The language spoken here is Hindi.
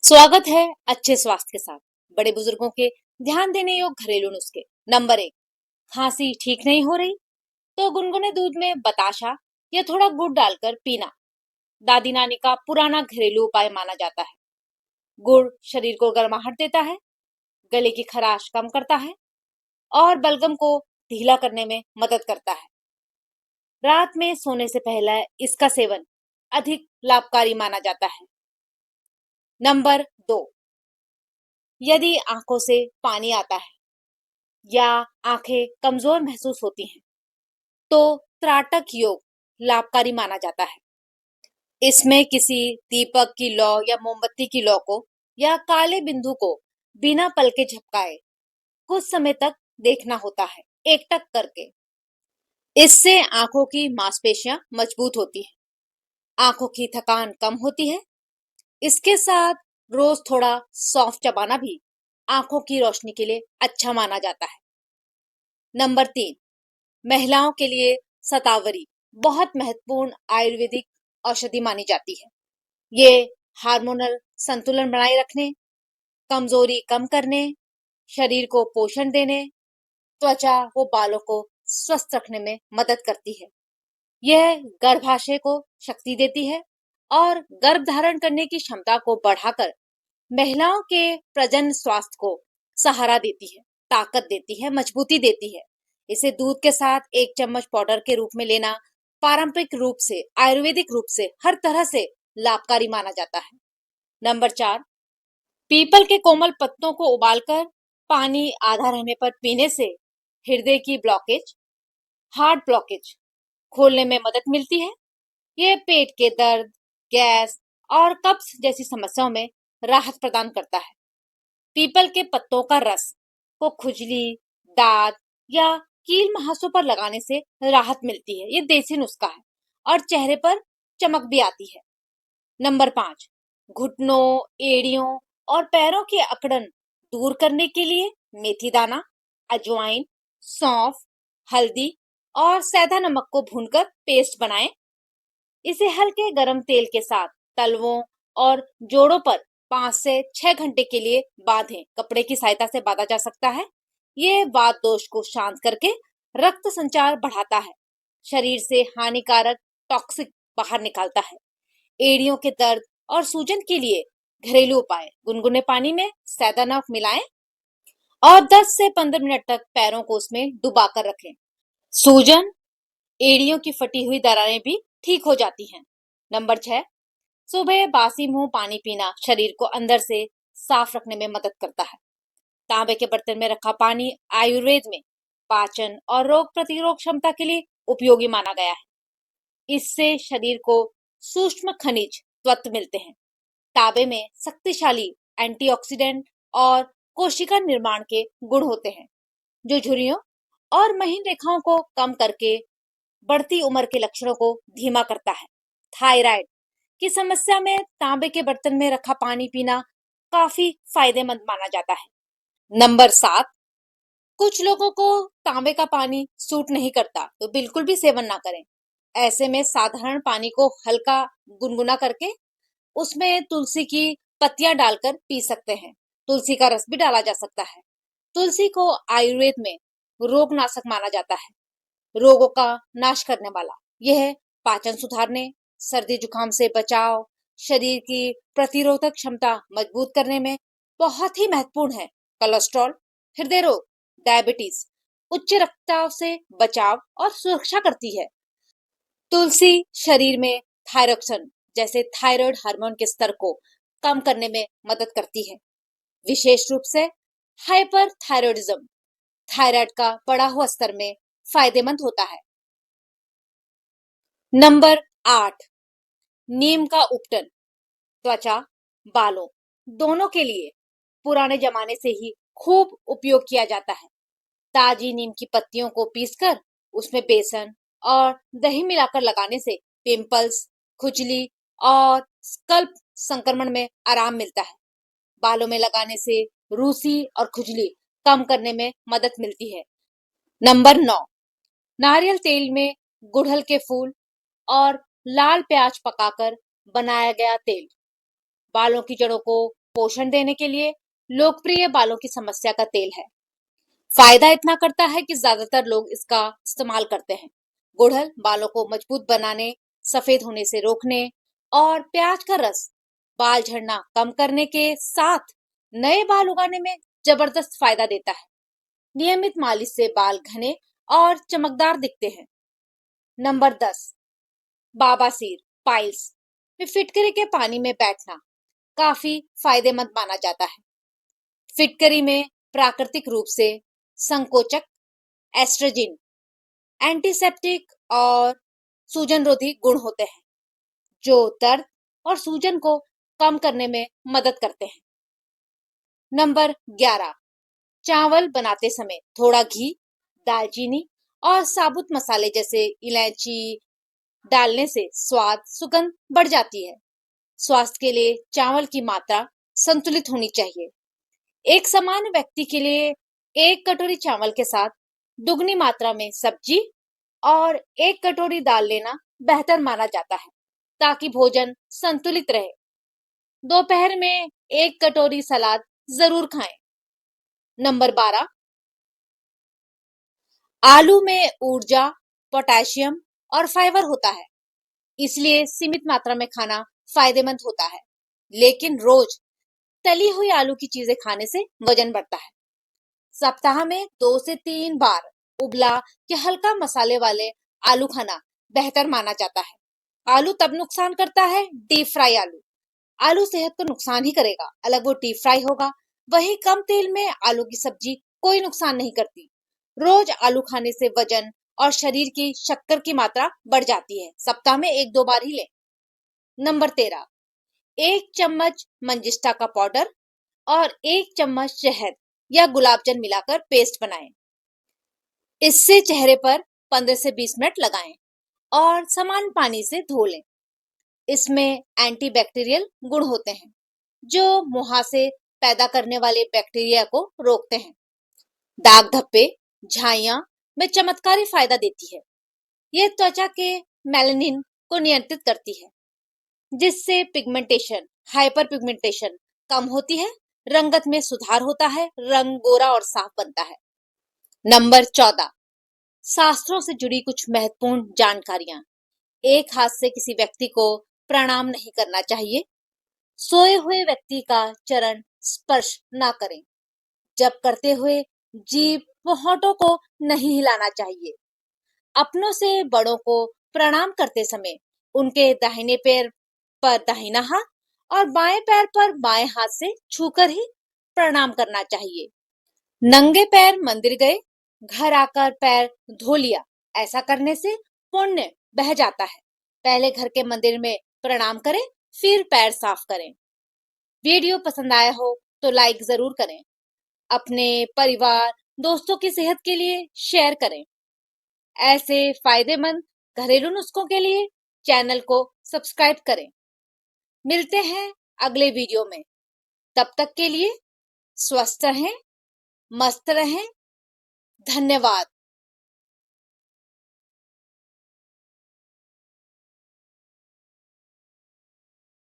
स्वागत है अच्छे स्वास्थ्य के साथ। बड़े बुजुर्गों के ध्यान देने योग्य घरेलू नुस्खे। नंबर 1, खांसी ठीक नहीं हो रही तो गुनगुने दूध में बताशा या थोड़ा गुड़ डालकर पीना दादी नानी का पुराना घरेलू उपाय माना जाता है। गुड़ शरीर को गर्माहट देता है, गले की खराश कम करता है और बलगम को ढीला करने में मदद करता है। रात में सोने से पहले इसका सेवन अधिक लाभकारी माना जाता है। नंबर 2, यदि आंखों से पानी आता है या आंखें कमजोर महसूस होती हैं, तो त्राटक योग लाभकारी माना जाता है। इसमें किसी दीपक की लौ या मोमबत्ती की लौ को या काले बिंदु को बिना पल के झपकाए कुछ समय तक देखना होता है, एकटक करके। इससे आंखों की मांसपेशियां मजबूत होती हैं, आंखों की थकान कम होती है। इसके साथ रोज थोड़ा सौंफ चबाना भी आंखों की रोशनी के लिए अच्छा माना जाता है। नंबर 3, महिलाओं के लिए शतावरी बहुत महत्वपूर्ण आयुर्वेदिक औषधि मानी जाती है। ये हार्मोनल संतुलन बनाए रखने, कमजोरी कम करने, शरीर को पोषण देने, त्वचा व बालों को स्वस्थ रखने में मदद करती है। यह गर्भाशय को शक्ति देती है और गर्भ धारण करने की क्षमता को बढ़ाकर महिलाओं के प्रजनन स्वास्थ्य को सहारा देती है, ताकत देती है, मजबूती देती है। इसे दूध के साथ 1 चम्मच पाउडर के रूप में लेना पारंपरिक रूप से, आयुर्वेदिक रूप से हर तरह से लाभकारी माना जाता है। नंबर 4, पीपल के कोमल पत्तों को उबालकर पानी आधा रहने पर पीने से हृदय की ब्लॉकेज, हार्ट ब्लॉकेज खोलने में मदद मिलती है। यह पेट के दर्द, गैस और कब्ज जैसी समस्याओं में राहत प्रदान करता है। पीपल के पत्तों का रस को खुजली, दाद या कील मुहासों पर लगाने से राहत मिलती है। ये देसी नुस्खा है और चेहरे पर चमक भी आती है। नंबर 5, घुटनों, एड़ियों और पैरों की अकड़न दूर करने के लिए मेथी दाना, अजवाइन, सौंफ, हल्दी और सेंधा नमक को भूनकर पेस्ट बनाएं। इसे हल्के गरम तेल के साथ तलवों और जोड़ों पर 5 से 6 घंटे के लिए बांधें। कपड़े की सहायता से बांधा जा सकता है। ये वात दोष को शांत करके रक्त संचार बढ़ाता है, शरीर से हानिकारक टॉक्सिक बाहर निकालता है। एड़ियों के दर्द और सूजन के लिए घरेलू उपाय: गुनगुने पानी में सेंधा नमक मिलाएं और 10 से 15 मिनट तक पैरों को उसमें डुबाकर रखें। सूजन, एड़ियों की फटी हुई दरारें भी ठीक हो जाती हैं। नंबर 6, सुबह बासी मुंह पानी पीना शरीर को अंदर से साफ रखने में मदद करता है। तांबे के बर्तन में रखा पानी आयुर्वेद में पाचन और रोग प्रतिरोध क्षमता के लिए उपयोगी माना गया है। इससे शरीर को सूक्ष्म खनिज तत्व मिलते हैं। तांबे में शक्तिशाली एंटीऑक्सीडेंट और कोशिका निर्माण के गुण होते हैं, जो झुर्रियों और महीन रेखाओं को कम करके बढ़ती उम्र के लक्षणों को धीमा करता है। थायराइड की समस्या में तांबे के बर्तन में रखा पानी पीना काफी फायदेमंद माना जाता है। नंबर 7, कुछ लोगों को तांबे का पानी सूट नहीं करता तो बिल्कुल भी सेवन ना करें। ऐसे में साधारण पानी को हल्का गुनगुना करके उसमें तुलसी की पत्तियां डालकर पी सकते हैं। तुलसी का रस भी डाला जा सकता है। तुलसी को आयुर्वेद में रोगनाशक माना जाता है, रोगों का नाश करने वाला। यह पाचन सुधारने, सर्दी जुकाम से बचाव, शरीर की प्रतिरोधक क्षमता मजबूत करने में बहुत ही महत्वपूर्ण है। कोलेस्ट्रॉल, हृदय रोग, डायबिटीज, उच्च रक्तचाप से बचाव और सुरक्षा करती है। तुलसी शरीर में थायरोक्सिन जैसे थायराइड हार्मोन के स्तर को कम करने में मदद करती है। विशेष रूप से हाइपरथायरॉयडिज्म, थायराइड का बढ़ा हुआ स्तर में फायदेमंद होता है। नंबर 8, नीम का उपटन त्वचा, बालों दोनों के लिए पुराने जमाने से ही खूब उपयोग किया जाता है। ताजी नीम की पत्तियों को पीसकर उसमें बेसन और दही मिलाकर लगाने से पिंपल्स, खुजली और स्कल्प संक्रमण में आराम मिलता है। बालों में लगाने से रूसी और खुजली कम करने में मदद मिलती है। नंबर 9, नारियल तेल में गुड़हल के फूल और लाल प्याज पकाकर बनाया गया तेल बालों की जड़ों को पोषण देने के लिए लोकप्रिय बालों की समस्या का तेल है। फायदा इतना करता है कि ज्यादातर लोग इसका इस्तेमाल करते हैं। गुड़हल बालों को मजबूत बनाने, सफेद होने से रोकने और प्याज का रस बाल झड़ना कम करने के साथ नए बाल उगाने में जबरदस्त फायदा देता है। नियमित मालिश से बाल घने और चमकदार दिखते हैं। नंबर 10, बाबासीर पाइल्स में फिटकरी के पानी में बैठना काफी फायदेमंद माना जाता है। फिटकरी में प्राकृतिक रूप से संकोचक, एस्ट्रोजन, एंटीसेप्टिक और सूजन रोधी गुण होते हैं जो दर्द और सूजन को कम करने में मदद करते हैं। नंबर 11, चावल बनाते समय थोड़ा घी, दालचीनी और साबुत मसाले जैसे इलायची डालने से स्वाद सुगंध बढ़ जाती है। स्वास्थ्य के लिए चावल की मात्रा संतुलित होनी चाहिए। एक सामान्य व्यक्ति के लिए 1 कटोरी चावल के साथ दुगनी मात्रा में सब्जी और 1 कटोरी दाल लेना बेहतर माना जाता है ताकि भोजन संतुलित रहे। दोपहर में 1 कटोरी सलाद जरूर खाएं। नंबर 12, आलू में ऊर्जा, पोटेशियम और फाइबर होता है, इसलिए सीमित मात्रा में खाना फायदेमंद होता है। लेकिन रोज तली हुई आलू की चीजें खाने से वजन बढ़ता है। सप्ताह में 2 से 3 बार उबला या हल्का मसाले वाले आलू खाना बेहतर माना जाता है। आलू तब नुकसान करता है डीप फ्राई आलू। आलू सेहत को नुकसान ही करेगा, अलग वो डीप फ्राई होगा। वही कम तेल में आलू की सब्जी कोई नुकसान नहीं करती। रोज आलू खाने से वजन और शरीर की शक्कर की मात्रा बढ़ जाती है। सप्ताह में 1-2 बार ही लें। नंबर 13, 1 चम्मच मंजिष्ठा का पाउडर और 1 चम्मच शहद या गुलाब जल मिलाकर पेस्ट बनाएं। इससे चेहरे पर 15 से 20 मिनट लगाएं और सामान्य पानी से धो लें। इसमें एंटीबैक्टीरियल गुण होते हैं जो मुहासे पैदा करने वाले बैक्टीरिया को रोकते हैं। दाग धब्बे, झाइयां में चमत्कारी फायदा देती है। यह त्वचा के मेलानिन को नियंत्रित करती है जिससे पिगमेंटेशन, हाइपर पिगमेंटेशन कम होती है। रंगत में सुधार होता है, रंग गोरा और साफ बनता है। नंबर 14, शास्त्रों से जुड़ी कुछ महत्वपूर्ण जानकारियां। एक हाथ से किसी व्यक्ति को प्रणाम नहीं करना चाहिए। सोए हुए व्यक्ति का चरण स्पर्श ना करें। जब करते हुए जीभ व होठों को नहीं हिलाना चाहिए। अपनों से बड़ों को प्रणाम करते समय उनके दाहिने पैर पर दाहिना हाथ और बाएं पैर पर बाएं हाथ से छूकर ही प्रणाम करना चाहिए। नंगे पैर मंदिर गए, घर आकर पैर धो लिया, ऐसा करने से पुण्य बह जाता है। पहले घर के मंदिर में प्रणाम करें, फिर पैर साफ करें। वीडियो पसंद आया हो तो लाइक जरूर करें। अपने परिवार, दोस्तों की सेहत के लिए शेयर करें। ऐसे फायदेमंद घरेलू नुस्खों के लिए चैनल को सब्सक्राइब करें। मिलते हैं अगले वीडियो में। तब तक के लिए स्वस्थ रहें, मस्त रहें। धन्यवाद।